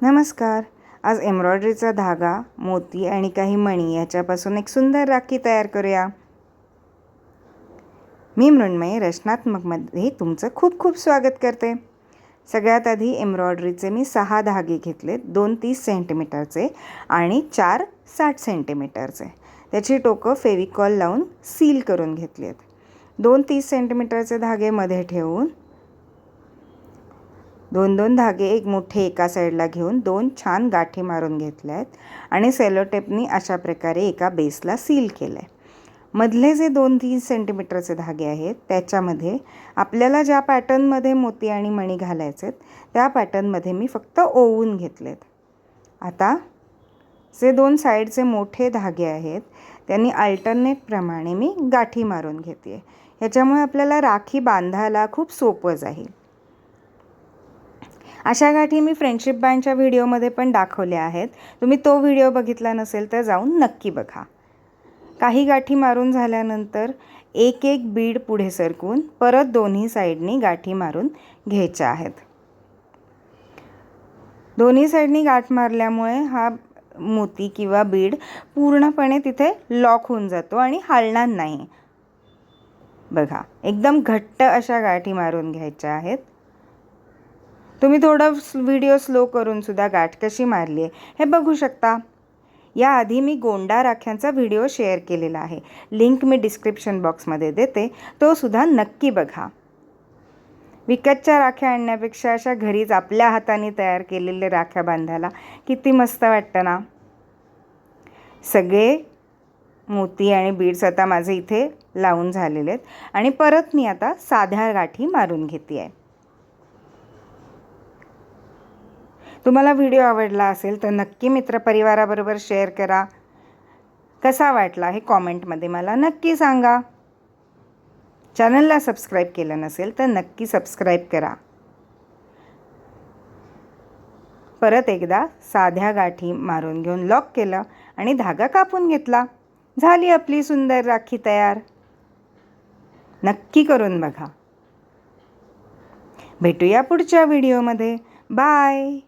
नमस्कार. आज एम्ब्रॉयडरीचा धागा, मोती आणि काही मणी याच्यापासून एक सुंदर राखी तयार करूया. मी मृण्मयी रचनात्मकमध्ये तुमचं खूप खूप स्वागत करते. सगळ्यात आधी एम्ब्रॉयडरीचे मी 6 धागे घेतलेत, 2 30 सेंटीमीटरचे आणि 4 60 सेंटीमीटरचे. त्याची टोकं फेविकॉल लावून सील करून घेतली आहेत. 2 30 सेंटीमीटरचे धागे मध्ये ठेवून 2 धागे एक मोठे एका साईडला घेऊन 2 छान गाठी मारून घेतल्या आहेत आणि सेलो टेपनी अशा प्रकारे एका बेसला सील केलं आहे. मधले जे 2 30 सेंटीमीटरचे धागे आहेत त्याच्यामध्ये आपल्याला ज्या पॅटर्नमध्ये मोती आणि मणी घालायचे आहेत त्या पॅटर्नमध्ये मी फक्त ओवून घेतलेत. आता जे 2 साईडचे मोठे धागे आहेत त्यांनी अल्टरनेटप्रमाणे मी गाठी मारून घेते आहे. ह्याच्यामुळे आपल्याला राखी बांधायला खूप सोपं जाईल. अशा गाठी मी फ्रेंडशिप बँडच्या व्हिडिओमध्ये पण दाखवल्या आहेत. तुम्ही तो व्हिडिओ बघितला नसेल तर जाऊन नक्की बघा. काही गाठी मारून झाल्यानंतर एक एक बीड पुढे सरकवून परत दोन्ही साईडनी गाठी मारून घ्यायच्या आहेत. दोन्ही साईडनी गाठ मारल्यामुळे हा मोती किंवा बीड पूर्णपणे तिथे लॉक होऊन जातो आणि हलणार नाही. बघा, एकदम घट्ट अशा गाठी मारून घ्यायच्या आहेत. तुम्ही थोडं व्हिडिओ स्लो करून सुद्धा गाठ कशी मारली आहे हे बघू शकता. याआधी मी गोंडा राख्यांचा व्हिडिओ शेअर केलेला आहे, लिंक मी डिस्क्रिप्शन बॉक्समध्ये देते, तो सुद्धा नक्की बघा. विकतच्या राख्या आणण्यापेक्षा अशा घरीच आपल्या हाताने तयार केलेल्या राख्या बांधायला किती मस्त वाटतं ना. सगळे मोती आणि बीड्स आता माझे इथे लावून झालेले आहेत आणि परत मी आता साध्या गाठी मारून घेते आहे. तुम्हाला व्हिडिओ आवडला असेल तर नक्की मित्रपरिवाराबरोबर शेअर करा. कसा वाटला हे कॉमेंटमध्ये मला नक्की सांगा. चॅनलला सबस्क्राईब केलं नसेल तर नक्की सबस्क्राईब करा. परत एकदा साध्या गाठी मारून घेऊन लॉक केलं आणि धागा कापून घेतला. झाली आपली सुंदर राखी तयार. नक्की करून बघा. भेटूया पुढच्या व्हिडिओमध्ये. बाय.